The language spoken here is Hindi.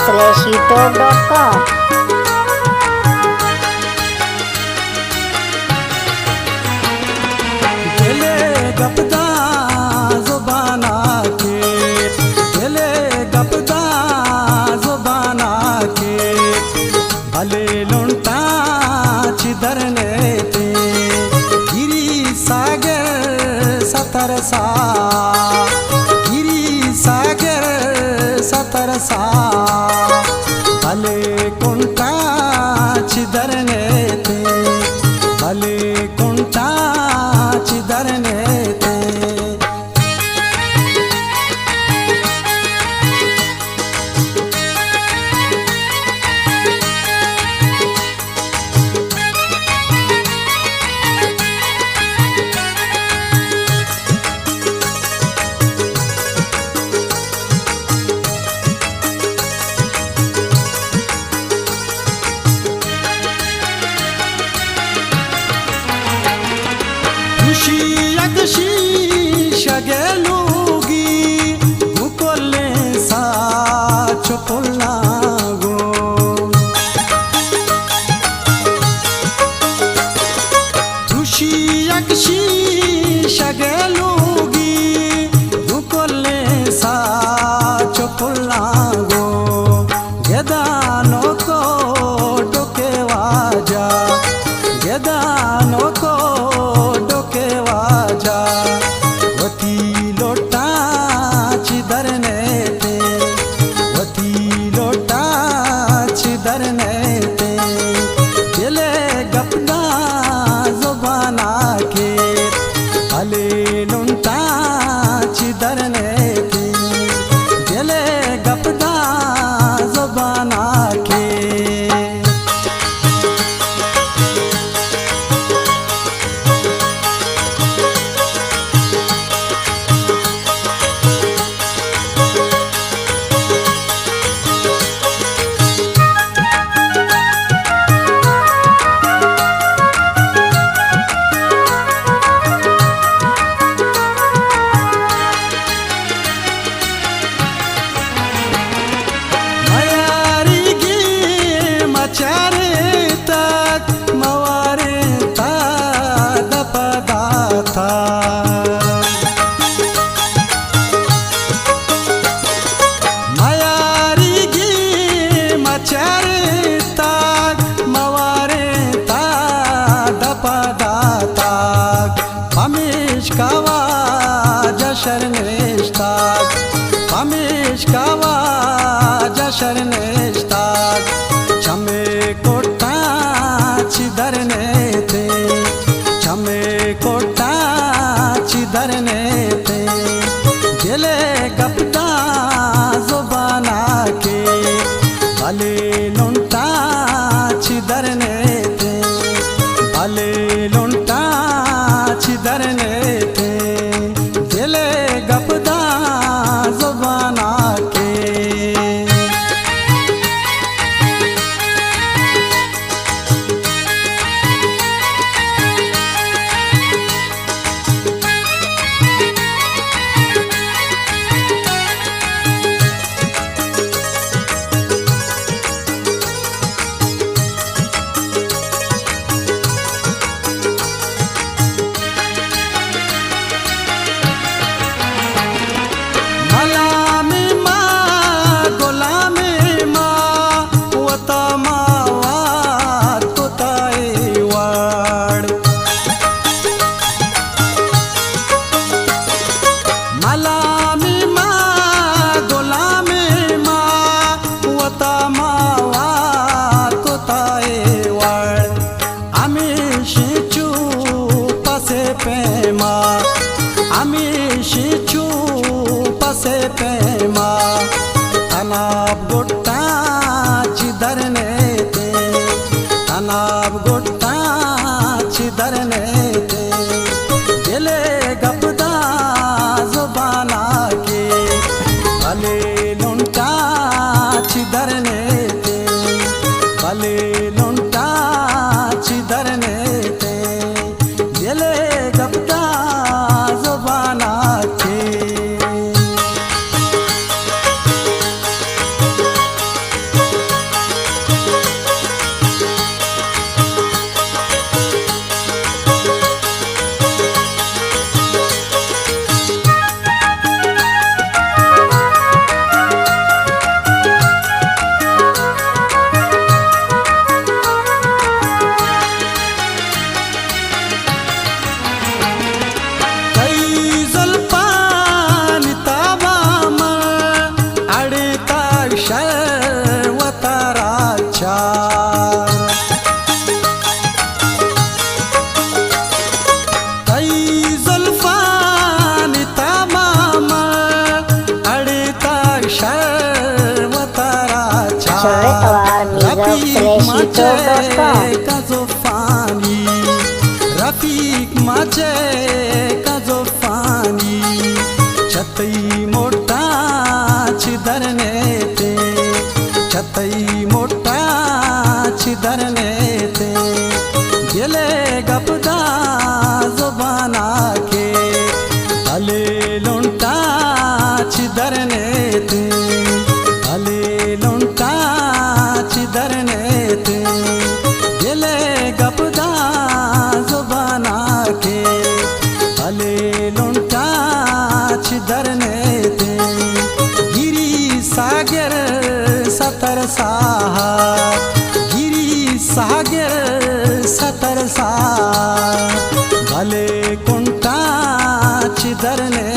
www.youtube.com। दिले गपदा जुबाना के, दिले गपदा जुबाना के, भले लुंटा चिदरने ते गिरी सागर सतरसा, गिरी सागर सतरसा, भले कुंटा चिदरने ते, भले कुंटा चिदरने ते। खुशी शगेलूगी गुकोले सा चुपुलागो, खुशी शगेलूगी गुकोले सा चुपुलागो, गेदानो को डोके वाजा, गेदानो को वती लोटा चिदरने ते, वती लोटा चिदरने ते, दिले गपदा जुबाना के, भले लुंटा चिदरने ते, दिले गपदा जुबाना के। शरणेष्टाग हमेश कावा जशरणेष्टाग छमे कोटा चिदरने थे, छमे कोटा चिदरने थे, दिले गपदा जुबाना के, भले लुंटा चिदरने थे, भले लुंटा चिदरने थे, दिले गपदा जुबाना के। तनाब गोटा चिदरने ते, तनाब गोटा चिदरने ते, दिले गपदा जुबाना के, भले लुंटा चिदरने ते, भले लुंटा चिदरने ते, दिले गपदा जुबाना के। माझे काजो फानी रफीक माझे काजो फानी छतई मोठा छिदरने ते छतई मोठा छिदरने ते गेले गपदा जुबाना के अले लुंटा छिदरने ते अले लुंटा छिदरने ते गेले गपदा जुबाना के अले लुंटा छिदरने ते गिरी सागर सतर साहा गिरी सागर सतर सा भले कुंटा छिदरने